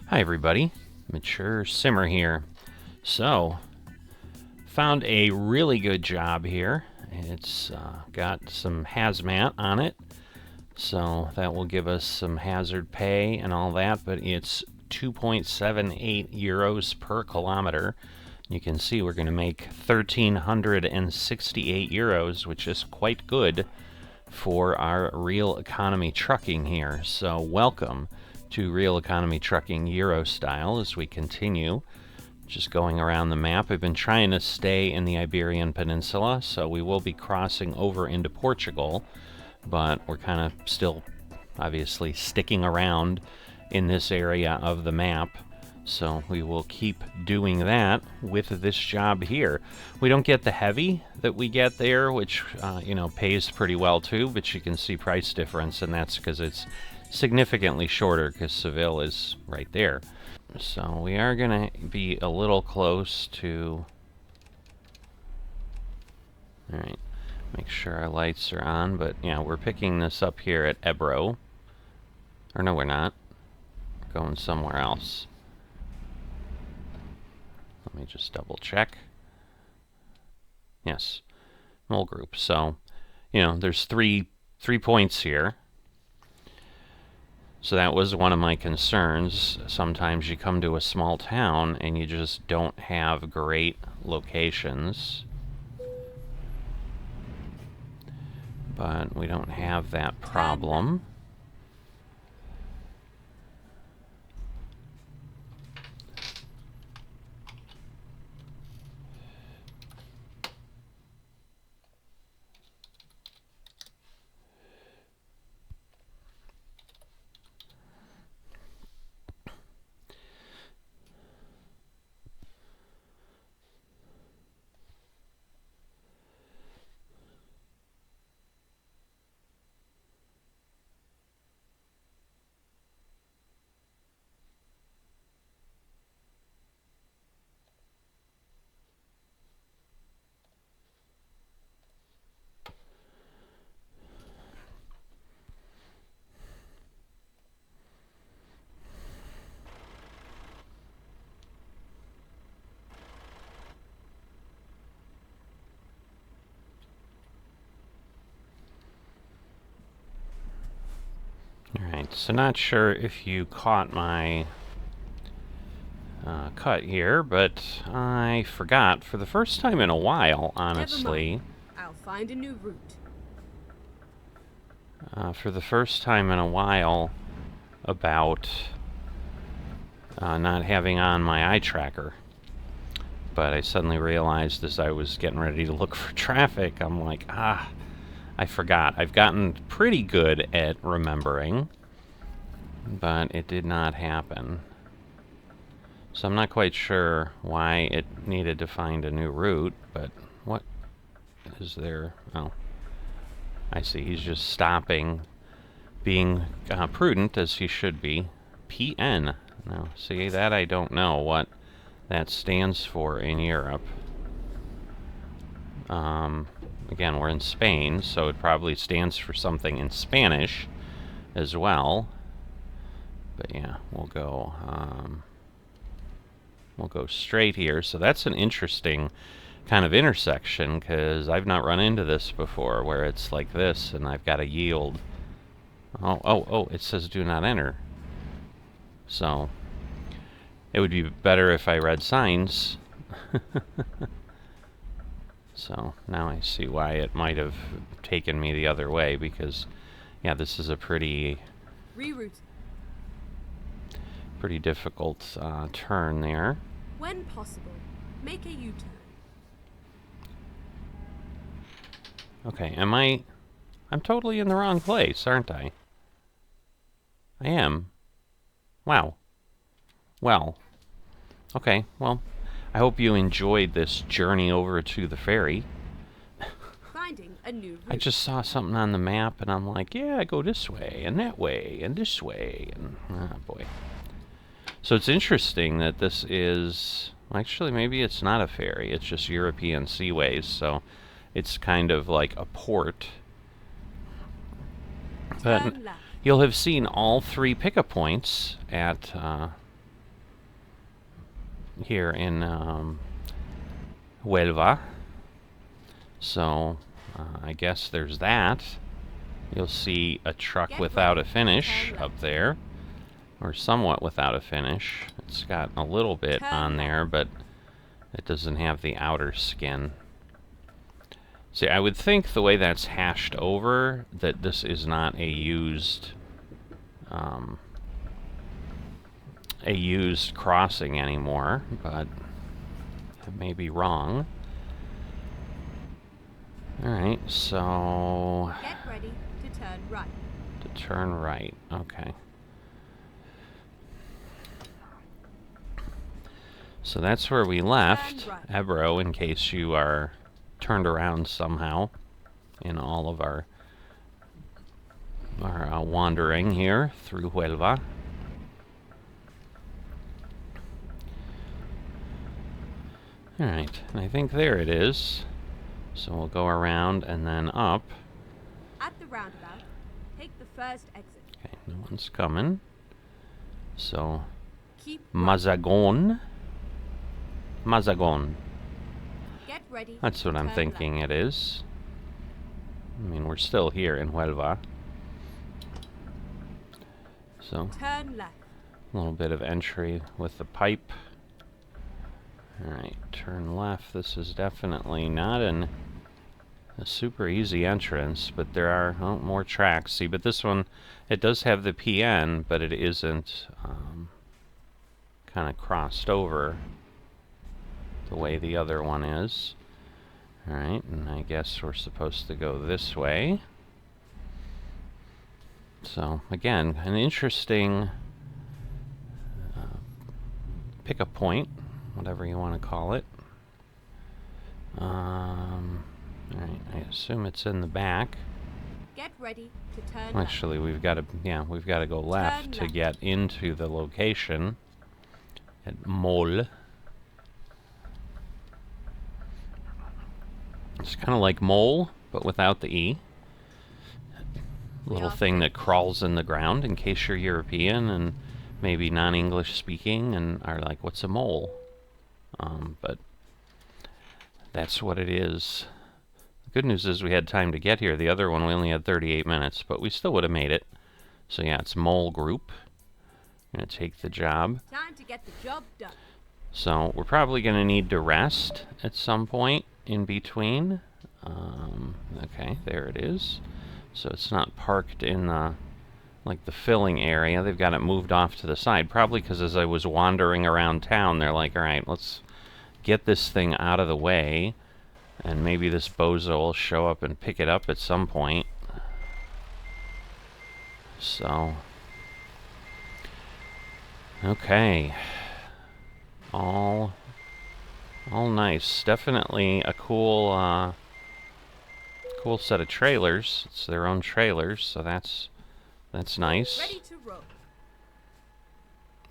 Hi everybody, Mature Simmer here. So, found a really good job here. It's got some hazmat on it, so that will give us some hazard pay and all that, but it's 2.78 euros per kilometer. You can see we're going to make 1,368 euros, which is quite good for our real economy trucking here. So welcome to Real Economy Trucking Euro style as we continue just going around the map. I've been trying to stay in the Iberian Peninsula, so we will be crossing over into Portugal, but we're kind of still obviously sticking around in this area of the map. So we will keep doing that with this job here. We don't get the heavy that we get there, which pays pretty well too, but you can see price difference, and that's because it's significantly shorter because Seville is right there. So we are going to be a little close to... Alright, make sure our lights are on, but yeah, we're picking this up here at Ebro. Or no, we're not. We're going somewhere else. Let me just double check. Yes, mole group. So, there's three points here. So that was one of my concerns. Sometimes you come to a small town and you just don't have great locations. But we don't have that problem. Alright, so not sure if you caught my cut here, but I forgot for the first time in a while, honestly. I'll find a new route. For the first time in a while, about not having on my eye tracker. But I suddenly realized as I was getting ready to look for traffic, I'm like, I forgot. I've gotten pretty good at remembering, but it did not happen. So I'm not quite sure why it needed to find a new route, but what is there? Oh, I see. He's just stopping, being prudent as he should be. PN. Now, see, that I don't know what that stands for in Europe. Again, we're in Spain, so it probably stands for something in Spanish as well. But yeah, we'll go straight here. So that's an interesting kind of intersection, because I've not run into this before, where it's like this, and I've got to yield. Oh, it says do not enter. So it would be better if I read signs. So now I see why it might have taken me the other way, because, yeah, this is a pretty difficult turn there. When possible, make a U-turn. Okay, I'm totally in the wrong place, aren't I? I am. Wow. Well, okay, well, I hope you enjoyed this journey over to the ferry. Finding a new route. I just saw something on the map, and I'm like, yeah, go this way, and that way, and this way, and, oh boy. So it's interesting that this is, actually, maybe it's not a ferry, it's just European seaways, so it's kind of like a port. But you'll have seen all three pickup points at here in Huelva. So I guess there's that. You'll see a truck without a finish up there, or somewhat without a finish. It's got a little bit on there, but it doesn't have the outer skin. See, I would think the way that's hashed over, that this is not a used crossing anymore, but I may be wrong. Alright, so... Get ready to turn right. To turn right, okay. So that's where we left Ebro, in case you are turned around somehow in all of our wandering here through Huelva. Alright, and I think there it is. So we'll go around and then up. At the roundabout, take the first exit. Okay, no one's coming. So, Keep Mazagon. Mazagon. Get ready. That's what I'm thinking it is. I mean, we're still here in Huelva. So, turn left. a little bit of entry with the pipe. Alright, turn left. This is definitely not a super easy entrance, but there are more tracks. See, but this one, it does have the PN, but it isn't kind of crossed over the way the other one is. Alright, and I guess we're supposed to go this way. So, again, an interesting pick-up point, whatever you want to call it. Alright, I assume it's in the back. Get ready to turn Actually, we've got to go left to get into the location at Mol. It's kind of like mole, but without the E. Little thing that crawls in the ground in case you're European and maybe non-English speaking and are like, what's a mole? But that's what it is. The good news is we had time to get here. The other one we only had 38 minutes, but we still would have made it. So yeah, it's Mole Group. I'm going to take the job. Time to get the job done. So we're probably going to need to rest at some point in between. Okay, there it is. So it's not parked in the filling area. They've got it moved off to the side. Probably because as I was wandering around town, they're like, all right, let's get this thing out of the way. And maybe this bozo will show up and pick it up at some point. So, okay. All nice. Definitely a cool set of trailers. It's their own trailers, so that's nice. Ready to roll.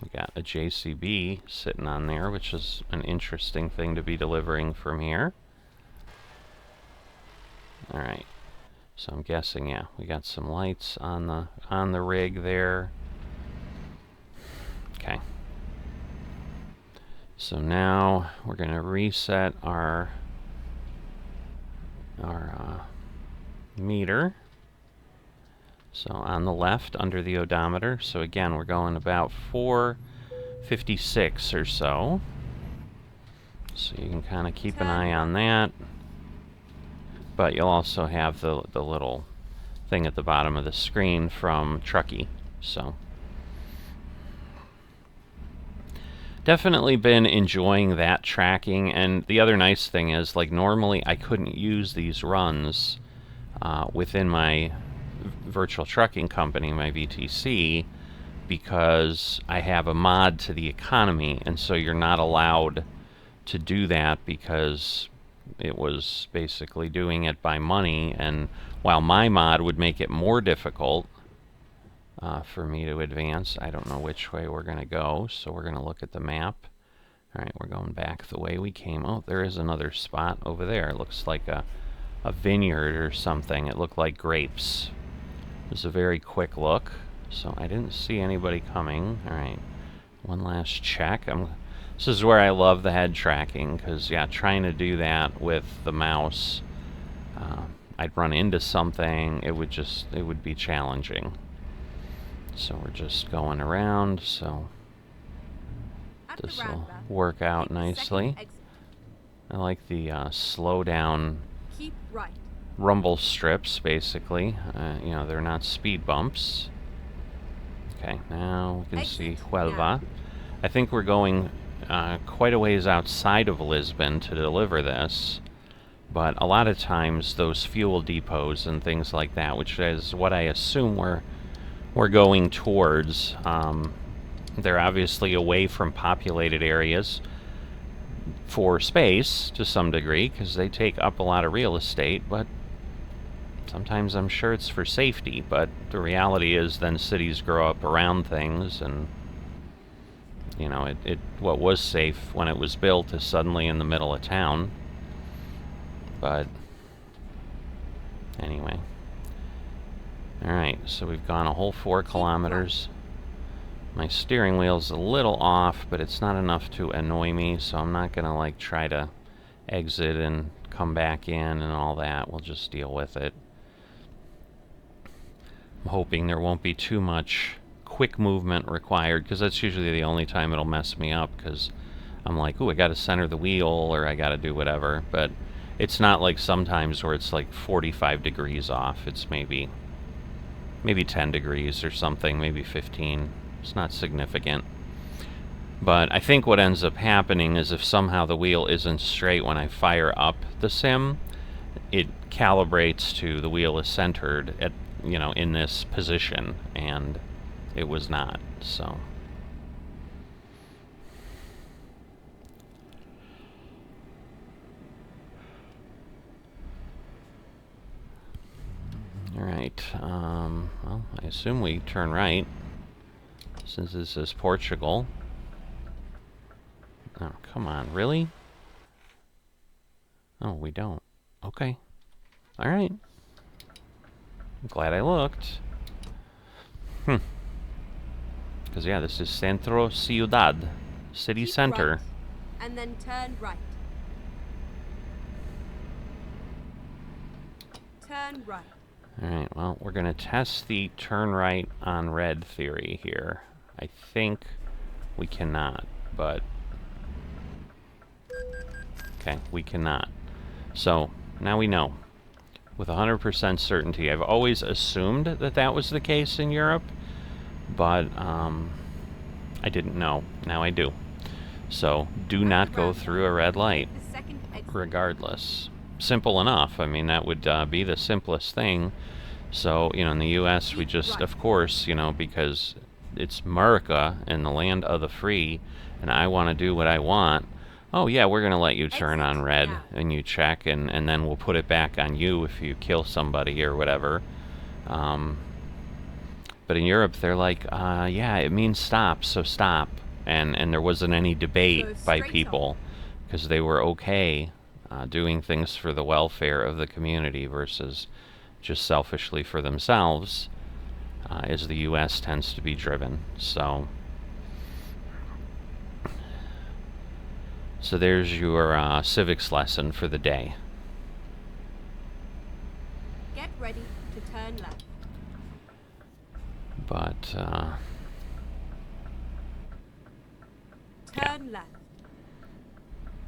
We got a JCB sitting on there, which is an interesting thing to be delivering from here. Alright. So I'm guessing, yeah, we got some lights on the rig there. Okay. So now we're going to reset our meter. So on the left, under the odometer. So again, we're going about 456 or so. So you can kind of keep an eye on that. But you'll also have the little thing at the bottom of the screen from Truckee. So definitely been enjoying that tracking. And the other nice thing is, like, normally I couldn't use these runs within my virtual trucking company, my VTC, because I have a mod to the economy, and so you're not allowed to do that because it was basically doing it by money. And while my mod would make it more difficult for me to advance, I don't know which way we're going to go, so we're going to look at the map. Alright, we're going back the way we came. Oh, there is another spot over there. It looks like a vineyard or something. It looked like grapes. It was a very quick look, so I didn't see anybody coming. Alright, one last check. This is where I love the head tracking, because, yeah, trying to do that with the mouse, I'd run into something. It would be challenging. So we're just going around, so this will work out nicely. I like the slow down rumble strips, basically. You know, they're not speed bumps. Okay, now we can see Huelva. I think we're going quite a ways outside of Lisbon to deliver this, but a lot of times those fuel depots and things like that, which is what I assume we're going towards, they're obviously away from populated areas for space to some degree, because they take up a lot of real estate, but sometimes I'm sure it's for safety. But the reality is then cities grow up around things, and you know, what was safe when it was built is suddenly in the middle of town. But anyway. Alright, so we've gone a whole 4 kilometers. My steering wheel's a little off, but it's not enough to annoy me, so I'm not gonna like try to exit and come back in and all that. We'll just deal with it. I'm hoping there won't be too much quick movement required, because that's usually the only time it'll mess me up, because I'm like, ooh, I gotta center the wheel, or I gotta do whatever. But it's not like sometimes where it's like 45 degrees off. It's maybe 10 degrees or something, maybe 15. It's not significant. But I think what ends up happening is if somehow the wheel isn't straight when I fire up the sim, it calibrates to the wheel is centered at, you know, in this position, and it was not, so. Alright, well, I assume we turn right, since this is Portugal. Oh, come on, really? Oh, we don't. Okay. Alright. I'm glad I looked. Because, yeah, this is Centro Ciudad, city center. Right, and then turn right. Turn right. Alright, well, we're going to test the turn right on red theory here. I think we cannot, but... Okay, we cannot. So, now we know. With 100% certainty. I've always assumed that that was the case in Europe, but I didn't know. Now I do. So, do not go through a red light, regardless. Simple enough. I mean, that would be the simplest thing. So, you know, in the U.S., we just, of course, you know, because it's America and the land of the free, and I want to do what I want, oh, yeah, we're going to let you turn on red, and you check, and then we'll put it back on you if you kill somebody or whatever. But in Europe, they're like, yeah, it means stop, so stop. And there wasn't any debate by people, because they were okay doing things for the welfare of the community versus just selfishly for themselves, as the U.S. tends to be driven. So there's your civics lesson for the day. Get ready to turn left. But, turn left.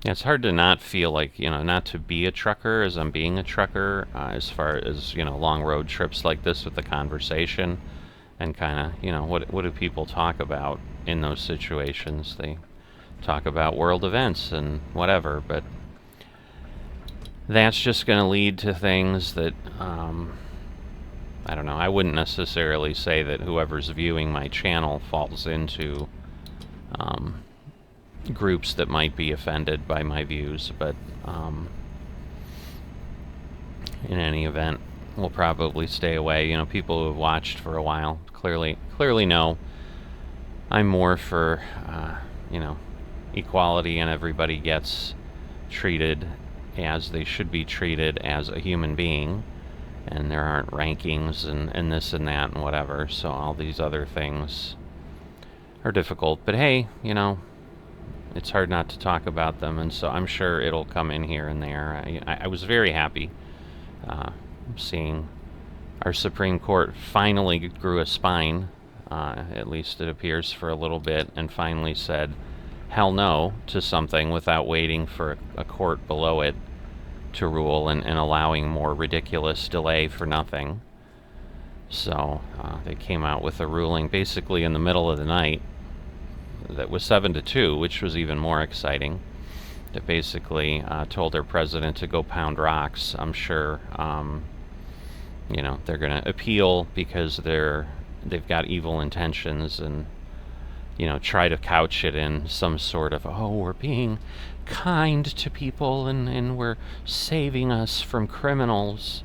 yeah, it's hard to not feel like, you know, not to be a trucker as I'm being a trucker, as far as, you know, long road trips like this with the conversation, and kind of, you know, what do people talk about in those situations? They talk about world events and whatever, but that's just going to lead to things that, I don't know, I wouldn't necessarily say that whoever's viewing my channel falls into groups that might be offended by my views, but in any event, we'll probably stay away. You know, people who have watched for a while clearly know I'm more for, you know, equality, and everybody gets treated as they should be treated as a human being, and there aren't rankings and this and that and whatever, so all these other things are difficult. But hey, you know, it's hard not to talk about them, and so I'm sure it'll come in here and there. I was very happy seeing our Supreme Court finally grew a spine, at least it appears, for a little bit, and finally said hell no to something without waiting for a court below it to rule, and allowing more ridiculous delay for nothing. So they came out with a ruling basically in the middle of the night that was 7-2, which was even more exciting. That basically told their president to go pound rocks. I'm sure you know, they're going to appeal because they've got evil intentions, and you know, try to couch it in some sort of, oh, we're being kind to people, and we're saving us from criminals,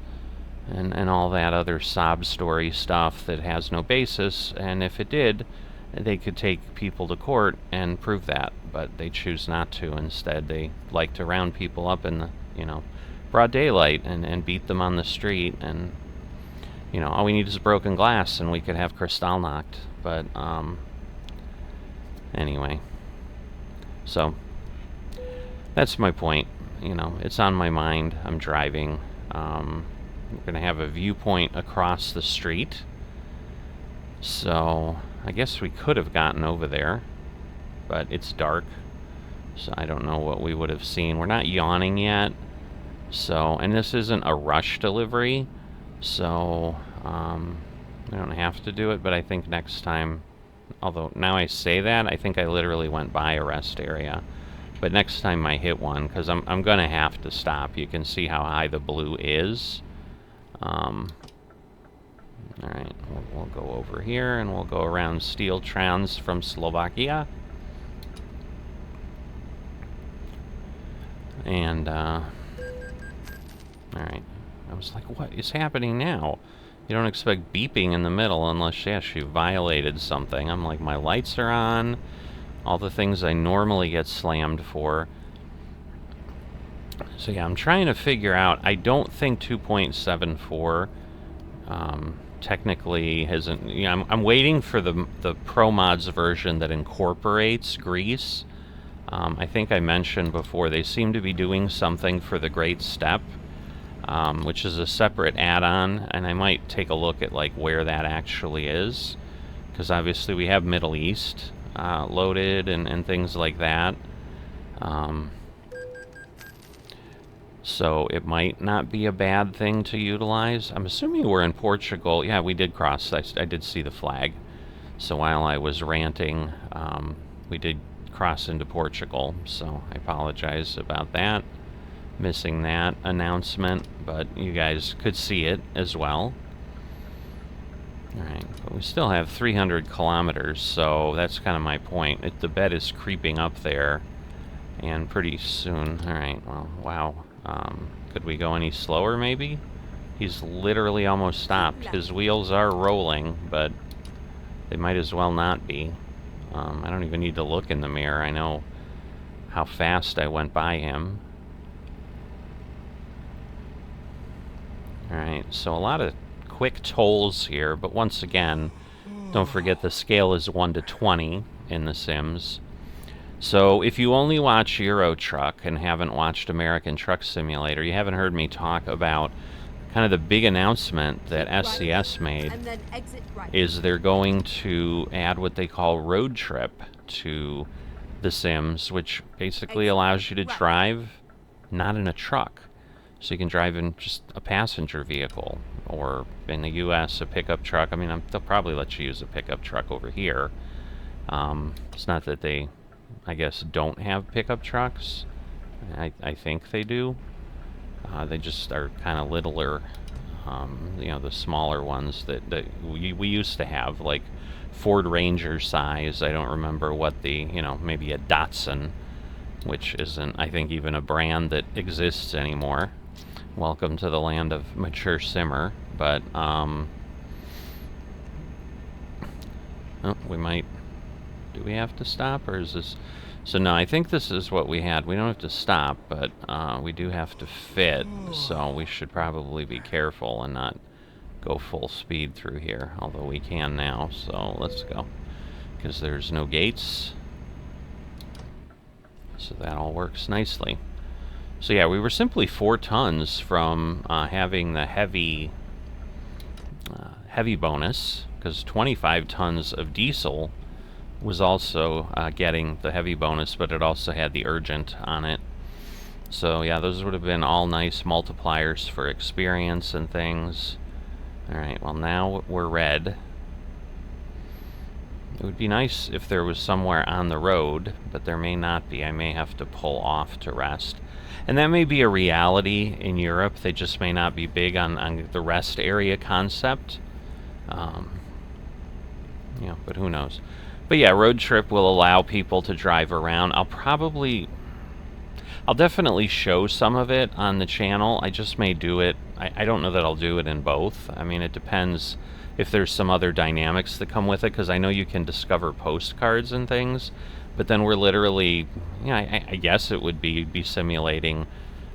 and all that other sob story stuff that has no basis. And if it did, they could take people to court and prove that, but they choose not to. Instead, they like to round people up in the, you know, broad daylight and beat them on the street. And you know, all we need is broken glass and we could have Kristallnacht. But anyway, so that's my point. You know, it's on my mind. I'm driving. We're going to have a viewpoint across the street. So I guess we could have gotten over there, but it's dark, so I don't know what we would have seen. We're not yawning yet. So, and this isn't a rush delivery, so we don't have to do it, but I think next time, although now I say that, I think I literally went by a rest area. But next time I hit one, because I'm going to have to stop. You can see how high the blue is. Alright, we'll go over here, and we'll go around steel trams from Slovakia. And, alright. I was like, what is happening now? You don't expect beeping in the middle unless, yes, you violated something. I'm like, my lights are on. All the things I normally get slammed for. So yeah, I'm trying to figure out. I don't think 2.74 technically hasn't. You know, I'm waiting for the Pro Mods version that incorporates grease. I think I mentioned before they seem to be doing something for the Great Step, which is a separate add-on, and I might take a look at like where that actually is, because obviously we have Middle East loaded and things like that. So it might not be a bad thing to utilize. I'm assuming we're in Portugal. Yeah, we did cross. I did see the flag. So while I was ranting, we did cross into Portugal. So I apologize about that. Missing that announcement, but you guys could see it as well. Alright, but we still have 300 kilometers, so that's kind of my point. The bed is creeping up there, and pretty soon... Alright, well, wow. Could we go any slower, maybe? He's literally almost stopped. His wheels are rolling, but they might as well not be. I don't even need to look in the mirror. I know how fast I went by him. Alright, so a lot of quick tolls here, but once again, don't forget the scale is 1 to 20 in The Sims. So if you only watch Euro Truck and haven't watched American Truck Simulator, you haven't heard me talk about kind of the big announcement that SCS made, is they're going to add what they call Road Trip to The Sims, which basically allows you to drive not in a truck. So you can drive in just a passenger vehicle, or in the US, a pickup truck. I mean, they'll probably let you use a pickup truck over here. It's not that they, I guess, don't have pickup trucks. I think they do. They just are kind of littler, you know, the smaller ones that we used to have, like Ford Ranger size. I don't remember what the, you know, maybe a Datsun, which isn't, I think, even a brand that exists anymore. Welcome to the land of mature simmer. But, oh, we might... Do we have to stop, or is this... So no, I think this is what we had. We don't have to stop, but we do have to fit, so we should probably be careful and not go full speed through here, although we can now, so let's go. Because there's no gates. So that all works nicely. So yeah, we were simply 4 tons from having the heavy bonus, because 25 tons of diesel was also getting the heavy bonus, but it also had the urgent on it. So yeah, those would have been all nice multipliers for experience and things. Alright, well now we're red. It would be nice if there was somewhere on the road, but there may not be. I may have to pull off to rest. And that may be a reality in Europe. They just may not be big on the rest area concept. You know, but who knows. But yeah, road trip will allow people to drive around. I'll definitely show some of it on the channel. I just may do it. I don't know that I'll do it in both. I mean, it depends if there's some other dynamics that come with it, because I know you can discover postcards and things, but then we're literally, you know, I guess it would be simulating.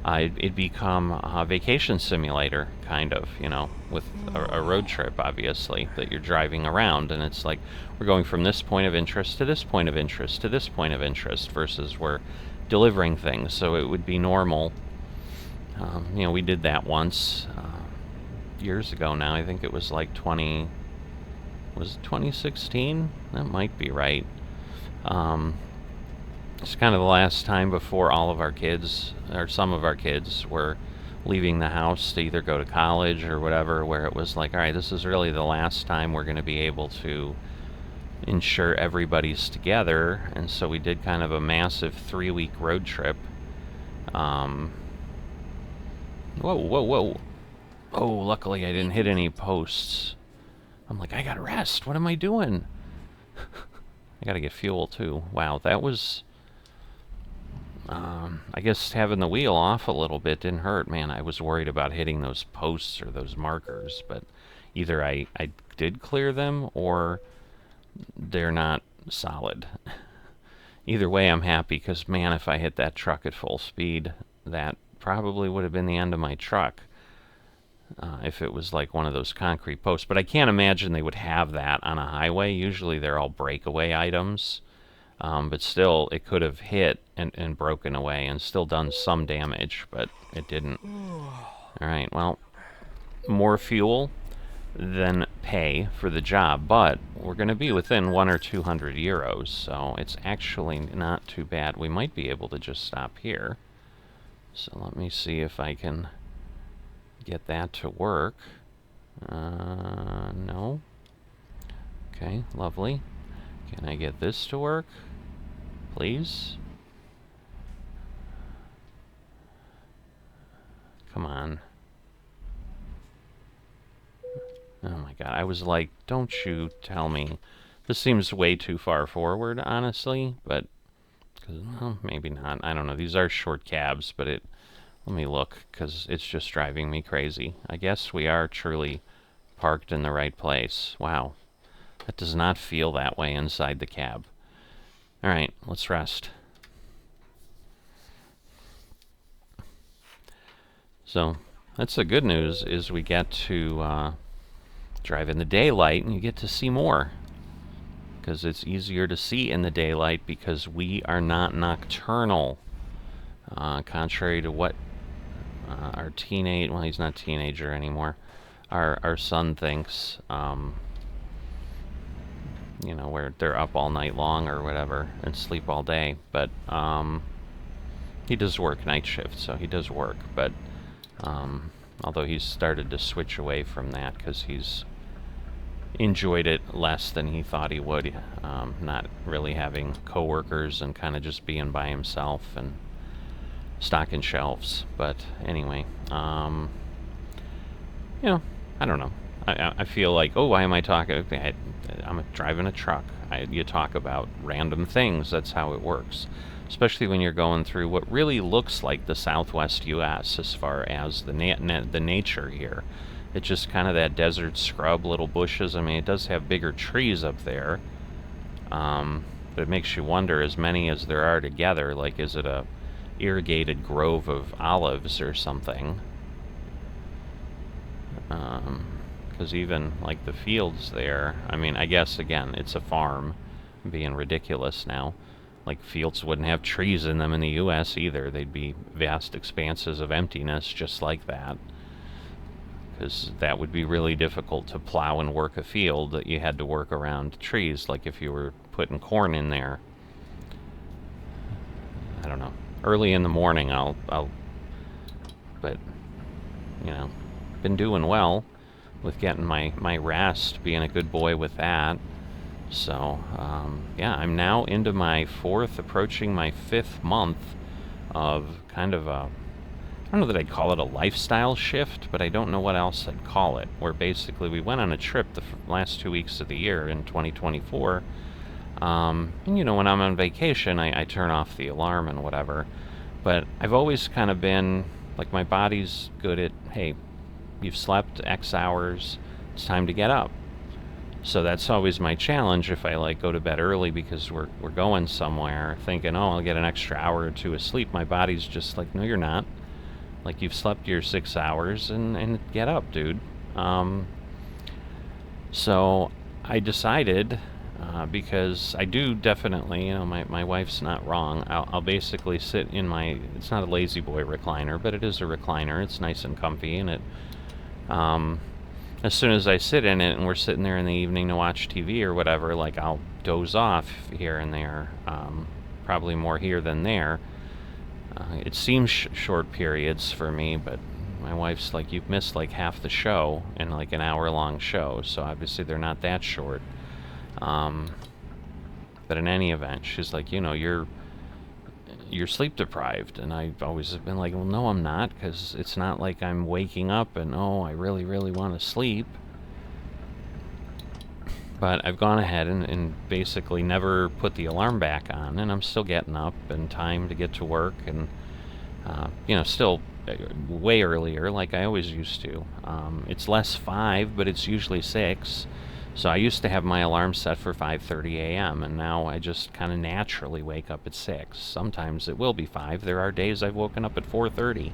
It'd become a vacation simulator, kind of, you know, with a road trip, obviously, that you're driving around, and it's like, we're going from this point of interest to this point of interest to this point of interest, versus we're delivering things, so it would be normal. You know, we did that once, years ago now. I think it was like 2016? That might be right. It's kind of the last time before all of our kids, or some of our kids, were leaving the house to either go to college or whatever, where it was like, alright, this is really the last time we're going to be able to ensure everybody's together. And so we did kind of a massive 3-week road trip. Whoa. Oh, luckily I didn't hit any posts. I'm like, I gotta rest. What am I doing? I gotta get fuel too. Wow, that was... I guess having the wheel off a little bit didn't hurt. Man, I was worried about hitting those posts or those markers, but either I did clear them or they're not solid. Either way, I'm happy, because man, if I hit that truck at full speed, that probably would have been the end of my truck. If it was like one of those concrete posts. But I can't imagine they would have that on a highway. Usually they're all breakaway items. But still, it could have hit and broken away and still done some damage, but it didn't. Alright, well, more fuel than pay for the job, but we're going to be within 100 or 200 euros, so it's actually not too bad. We might be able to just stop here. So let me see if I can get that to work. No. Okay, lovely. Can I get this to work? Please? Come on. Oh my god, I was like, don't you tell me. This seems way too far forward, honestly, but... well, maybe not. I don't know. These are short cabs, but it... let me look, because it's just driving me crazy. I guess we are truly parked in the right place. Wow. That does not feel that way inside the cab. Alright, let's rest. So, that's the good news, is we get to drive in the daylight, and you get to see more. Because it's easier to see in the daylight, because we are not nocturnal. Contrary to what our well, he's not a teenager anymore, our son thinks, you know, where they're up all night long or whatever and sleep all day. But he does work night shift, so he does work. But although he's started to switch away from that, because he's enjoyed it less than he thought he would, not really having coworkers and kind of just being by himself and stocking shelves. But anyway, you know, I don't know. I feel like, oh, why am I talking? I'm driving a truck. You talk about random things. That's how it works. Especially when you're going through what really looks like the southwest U.S. as far as the nature here. It's just kind of that desert scrub, little bushes. I mean, it does have bigger trees up there. But it makes you wonder, as many as there are together, like, is it a irrigated grove of olives or something? Because even, like, the fields there, I mean, I guess, again, it's a farm, being ridiculous now. like fields wouldn't have trees in them in the US either. They'd be vast expanses of emptiness just like that. Because that would be really difficult to plow and work a field that you had to work around trees, like if you were putting corn in there. I don't know. Early in the morning but, you know, been doing well with getting my rest, being a good boy with that. So, yeah, I'm now into my approaching my 5th month of kind of a, I don't know that I'd call it a lifestyle shift, but I don't know what else I'd call it, where basically we went on a trip the last 2 weeks of the year in 2024. And, you know, when I'm on vacation, I turn off the alarm and whatever. But I've always kind of been, like, my body's good at, hey, you've slept X hours, it's time to get up. So that's always my challenge if I, like, go to bed early because we're going somewhere, thinking, oh, I'll get an extra hour or two of sleep. My body's just like, no, you're not. Like, you've slept your 6 hours and get up, dude. So I decided, because I do definitely, you know, my wife's not wrong. I'll basically sit in my, it's not a lazy boy recliner, but it is a recliner. It's nice and comfy, and it, as soon as I sit in it and we're sitting there in the evening to watch TV or whatever, like, I'll doze off here and there, probably more here than there. It seems short periods for me, but my wife's like, you've missed like half the show in like an hour-long show, so obviously they're not that short. But in any event, she's like, you know, you're sleep deprived, and I've always been like, well, no, I'm not, because it's not like I'm waking up and, oh, I really, really want to sleep. But I've gone ahead and basically never put the alarm back on, and I'm still getting up in time to get to work, and, you know, still way earlier, like I always used to. It's less 5, but it's usually 6. So I used to have my alarm set for 5:30 a.m., and now I just kind of naturally wake up at 6. Sometimes it will be 5. There are days I've woken up at 4:30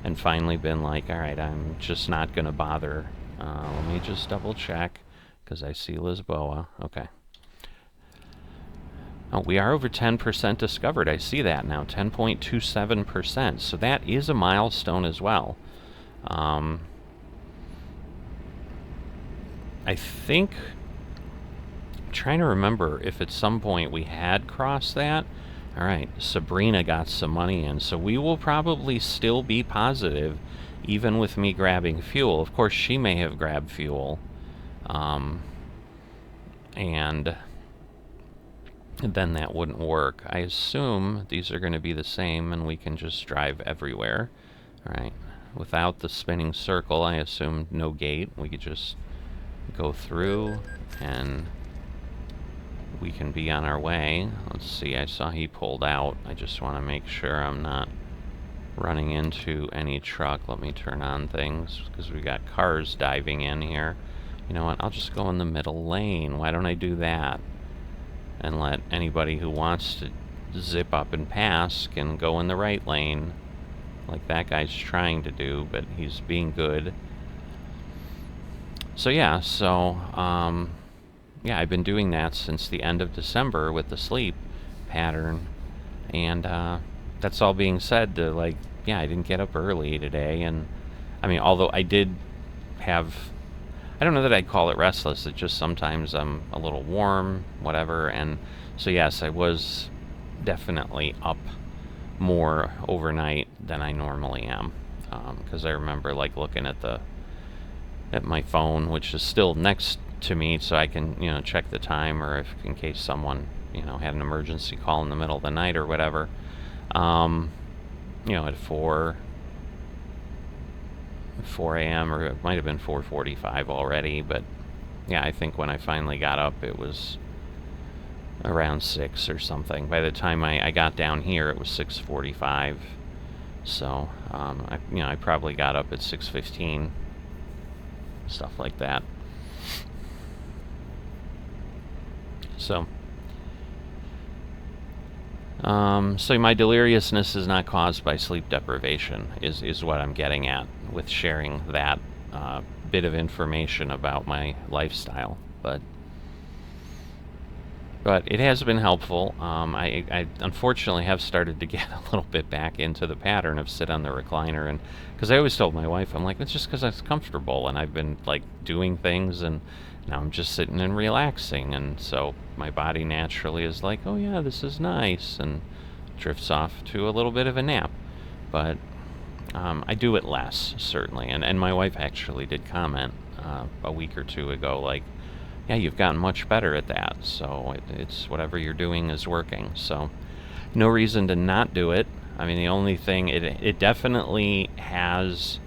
and finally been like, all right, I'm just not going to bother. Let me just double check, because I see Lisboa. Okay. Oh, we are over 10% discovered. I see that now, 10.27%. So that is a milestone as well. I think, I'm trying to remember if at some point we had crossed that. All right, Sabrina got some money in, so we will probably still be positive, even with me grabbing fuel. Of course, she may have grabbed fuel, and then that wouldn't work. I assume these are going to be the same, and we can just drive everywhere. All right, without the spinning circle, I assume no gate. We could just go through, and we can be on our way. Let's see, I saw he pulled out. I just want to make sure I'm not running into any truck. Let me turn on things, because we got cars diving in here. You know what, I'll just go in the middle lane. Why don't I do that? And let anybody who wants to zip up and pass can go in the right lane, like that guy's trying to do, but he's being good. So yeah, yeah, I've been doing that since the end of December with the sleep pattern, and that's all being said to, like, yeah, I didn't get up early today, and I mean, although I did have, I don't know that I'd call it restless, it just sometimes I'm a little warm, whatever, and so yes, I was definitely up more overnight than I normally am, because I remember, like, looking at my phone, which is still next to me, so I can, you know, check the time, or if in case someone, you know, had an emergency call in the middle of the night or whatever. You know, at 4 a.m., or it might have been 4:45 already, but yeah, I think when I finally got up, it was around 6 or something. By the time I got down here, it was 6:45. So, I probably got up at 6:15. Stuff like that. So my deliriousness is not caused by sleep deprivation, is what I'm getting at with sharing that bit of information about my lifestyle. But But it has been helpful. I unfortunately have started to get a little bit back into the pattern of sit on the recliner, and because I always told my wife, I'm like, it's just because it's comfortable, and I've been like doing things, and now I'm just sitting and relaxing, and so my body naturally is like, oh yeah, this is nice, and drifts off to a little bit of a nap. But I do it less, certainly, and my wife actually did comment a week or two ago, like, yeah, you've gotten much better at that, so it's whatever you're doing is working. So no reason to not do it. I mean, the only thing, it definitely has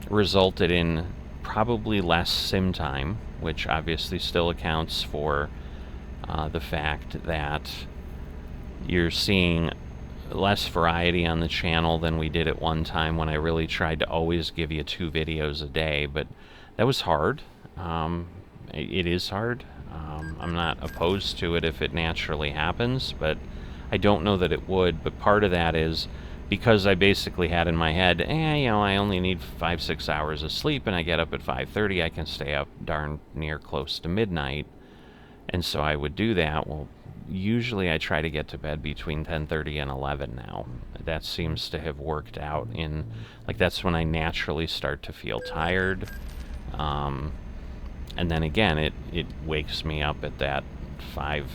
resulted in probably less sim time, which obviously still accounts for the fact that you're seeing less variety on the channel than we did at one time when I really tried to always give you 2 videos a day, but that was hard. It is hard. I'm not opposed to it if it naturally happens, but I don't know that it would. But part of that is because I basically had in my head, you know, I only need 5-6 hours of sleep, and I get up at 5:30. I can stay up darn near close to midnight, and so I would do that. Well, usually I try to get to bed between 10:30 and 11 now. That seems to have worked out in, like, that's when I naturally start to feel tired. And then again, it wakes me up at that 5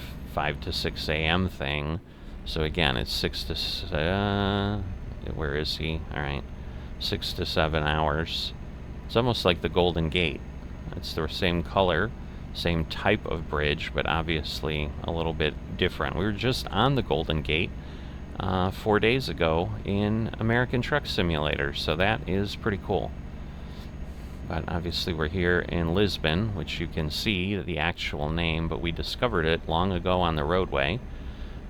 to 6 a.m. thing. So again, it's 6 to, where is he? All right, 6 to 7 hours. It's almost like the Golden Gate. It's the same color, same type of bridge, but obviously a little bit different. We were just on the Golden Gate 4 days ago in American Truck Simulator, so that is pretty cool. But obviously we're here in Lisbon, which you can see the actual name, but we discovered it long ago on the roadway.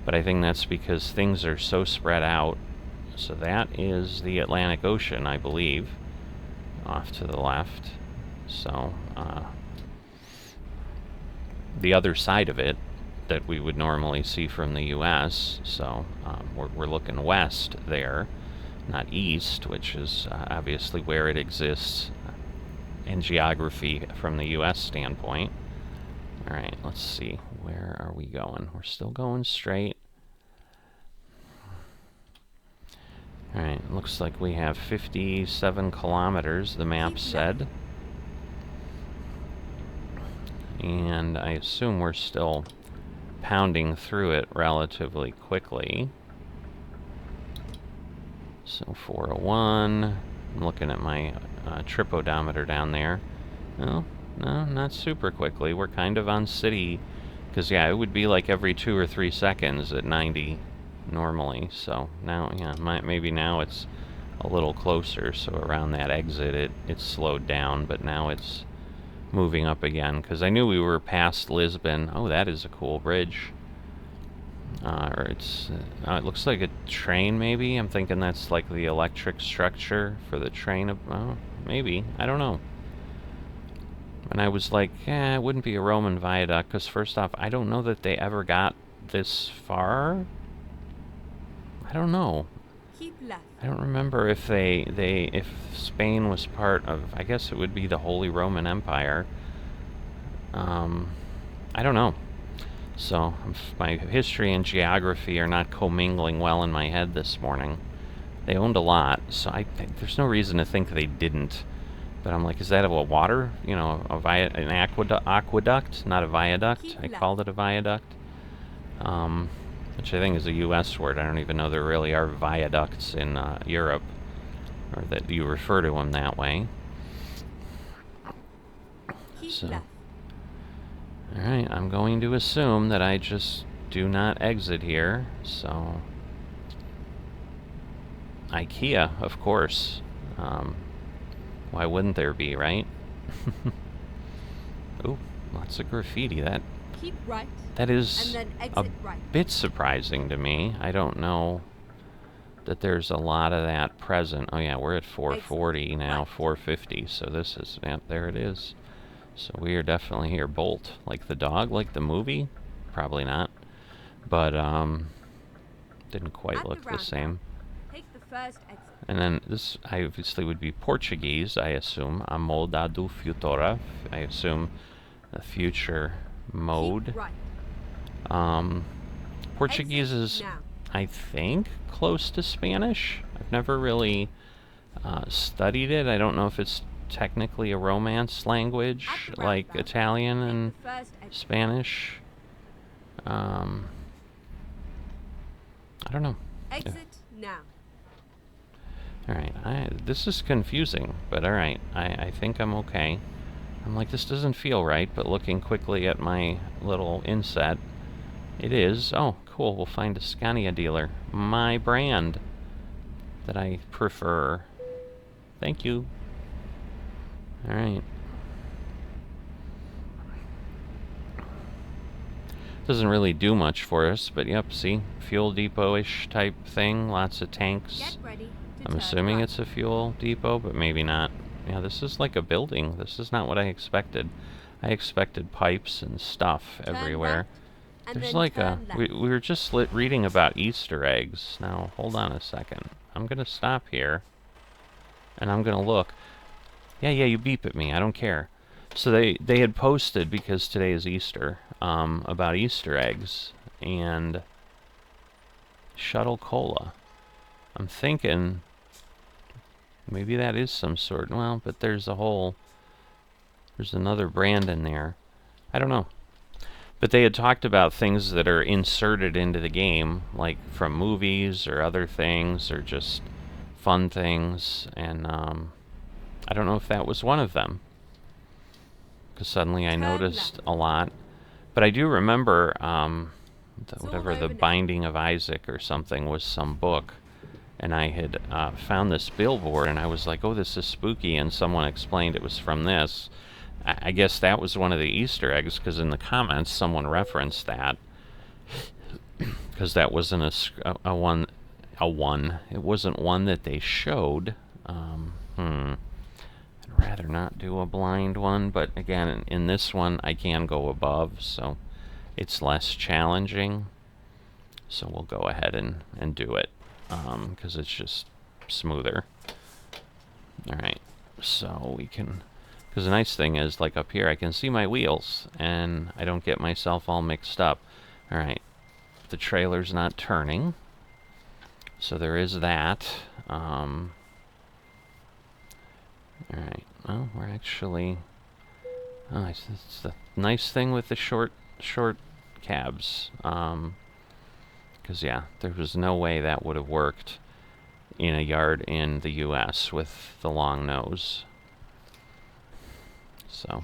But I think that's because things are so spread out. So that is the Atlantic Ocean, I believe, off to the left. So the other side of it that we would normally see from the US, so we're looking west there, not east, which is obviously where it exists in geography from the US standpoint. Alright, let's see. Where are we going? We're still going straight. Alright, looks like we have 57 kilometers, the map said. And I assume we're still pounding through it relatively quickly. So 401. I'm looking at my trip odometer down there. No, not super quickly. We're kind of on city, because yeah, it would be like every 2 or 3 seconds at 90 normally. So now, yeah, maybe now it's a little closer. So around that exit, it's slowed down, but now it's moving up again. Because I knew we were past Lisbon. Oh, that is a cool bridge. Or it looks like a train, maybe. I'm thinking that's like the electric structure for the train. Oh, maybe. I don't know. And I was like, it wouldn't be a Roman viaduct, because first off, I don't know that they ever got this far. I don't know. Keep left. I don't remember if if Spain was part of, I guess it would be the Holy Roman Empire. I don't know. So my history and geography are not commingling well in my head this morning. They owned a lot, so I think there's no reason to think they didn't. But I'm like, is that a water? You know, an aqueduct, not a viaduct. I called it a viaduct, which I think is a U.S. word. I don't even know there really are viaducts in Europe, or that you refer to them that way. So. Alright, I'm going to assume that I just do not exit here, so... IKEA, of course. Why wouldn't there be, right? Ooh, lots of graffiti. Keep right, that is and then a exit right. bit surprising to me. I don't know that there's a lot of that present. Oh yeah, we're at 440 now, 450, so this is... Yep, there it is. So we are definitely here. Bolt. Like the dog, like the movie? Probably not. But, didn't quite look the same. Take the first exit. And then this obviously would be Portuguese, I assume. A moda do futuro. I assume the future mode. Keep right. Portuguese Exit is, now. I think, close to Spanish. I've never really studied it. I don't know if it's technically a Romance language At the like roundabout, Italian take and the first exit. Spanish. I don't know. Exit now. Alright, this is confusing, but alright, I think I'm okay. I'm like, this doesn't feel right, but looking quickly at my little inset, it is. Oh, cool, we'll find a Scania dealer. My brand that I prefer. Thank you. Alright. Doesn't really do much for us, but yep, see? Fuel depot-ish type thing, lots of tanks. Get ready to I'm turn assuming right. it's a fuel depot, but maybe not. Yeah, this is like a building. This is not what I expected. I expected pipes and stuff Turn everywhere. left, and There's then like a... turn left. We were just reading about Easter eggs. Now, hold on a second. I'm gonna stop here, and I'm gonna look. Yeah, you beep at me. I don't care. So they had posted, because today is Easter, about Easter eggs, and Shuttle Cola. I'm thinking maybe that is some sort. Well, but there's another brand in there. I don't know. But they had talked about things that are inserted into the game, like from movies or other things, or just fun things, and I don't know if that was one of them. Because suddenly I Turn noticed left. a lot. But I do remember, whatever, all The over now. Binding of Isaac or something was some book. And I had found this billboard, and I was like, oh, this is spooky, and someone explained it was from this. I guess that was one of the Easter eggs, because in the comments someone referenced that. Because that wasn't a one. It wasn't one that they showed. I'd rather not do a blind one, but again, in this one I can go above, so it's less challenging. So we'll go ahead and do it, because it's just smoother. Alright, so we can... Because the nice thing is, like up here, I can see my wheels, and I don't get myself all mixed up. Alright, the trailer's not turning, so there is that. Alright, well, we're actually... Oh, it's the nice thing with the short cabs. Because, yeah, there was no way that would have worked in a yard in the US with the long nose. So,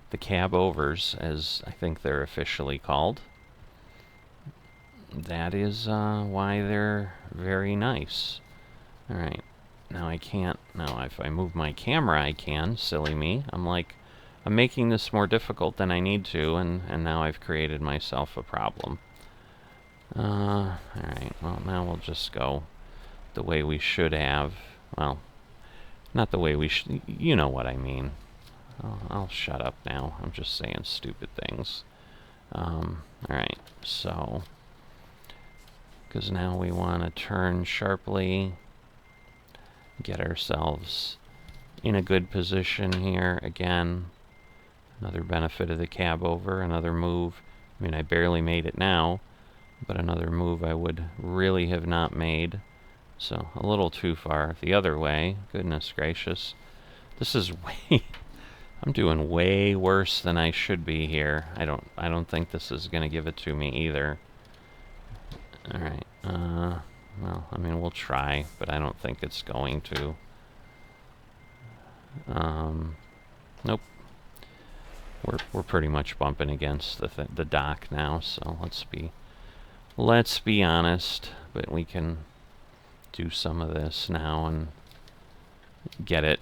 the cab overs, as I think they're officially called, that is why they're very nice. Alright, now I can't... Now, if I move my camera, I can. Silly me. I'm making this more difficult than I need to, and now I've created myself a problem. Alright, well, now we'll just go the way we should have. Well, not the way we should... You know what I mean. I'll shut up now. I'm just saying stupid things. Alright, so... Because now we want to turn sharply, get ourselves in a good position here. Again, another benefit of the cab over, another move. I mean, I barely made it now, but another move I would really have not made. So, a little too far the other way. Goodness gracious. This is way... I'm doing way worse than I should be here. I don't think this is going to give it to me either. Alright, well, I mean, we'll try, but I don't think it's going to. Nope. We're pretty much bumping against the dock now, so let's be honest, but we can do some of this now and get it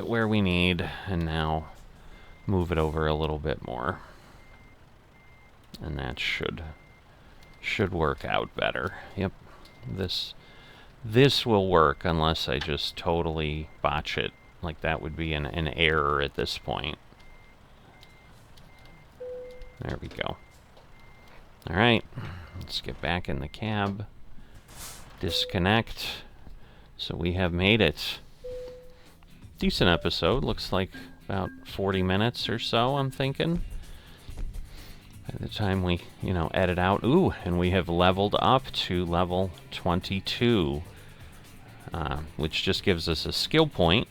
where we need, and now move it over a little bit more. And that should work out better. Yep. This will work unless I just totally botch it. Like, that would be an error at this point. There we go. Alright, let's get back in the cab. Disconnect. So we have made it. Decent episode. Looks like about 40 minutes or so, I'm thinking. By the time we, edit out, ooh, and we have leveled up to level 22, which just gives us a skill point.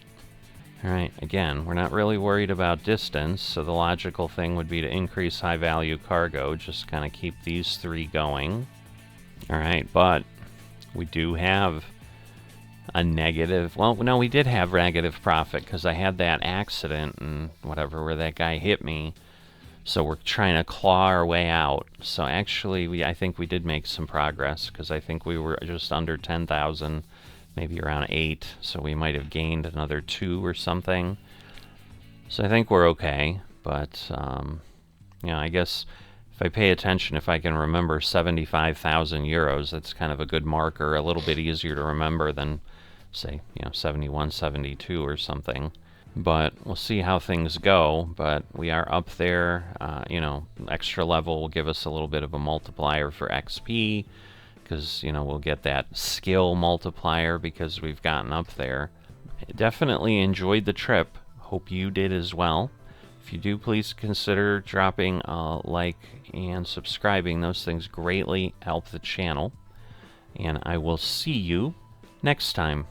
Alright, again, we're not really worried about distance, so the logical thing would be to increase high-value cargo, just kind of keep these 3 going. Alright, but we do have a negative... Well, no, we did have negative profit, because I had that accident and whatever, where that guy hit me. So we're trying to claw our way out. So actually, I think we did make some progress, because I think we were just under 10,000, maybe around 8, so we might have gained another 2 or something. So I think we're okay, but, I guess if I pay attention, if I can remember 75,000 euros, that's kind of a good marker, a little bit easier to remember than, say, 71, 72 or something. But we'll see how things go, but we are up there. Extra level will give us a little bit of a multiplier for XP, because, we'll get that skill multiplier because we've gotten up there. Definitely enjoyed the trip. Hope you did as well. If you do, please consider dropping a like and subscribing. Those things greatly help the channel. And I will see you next time.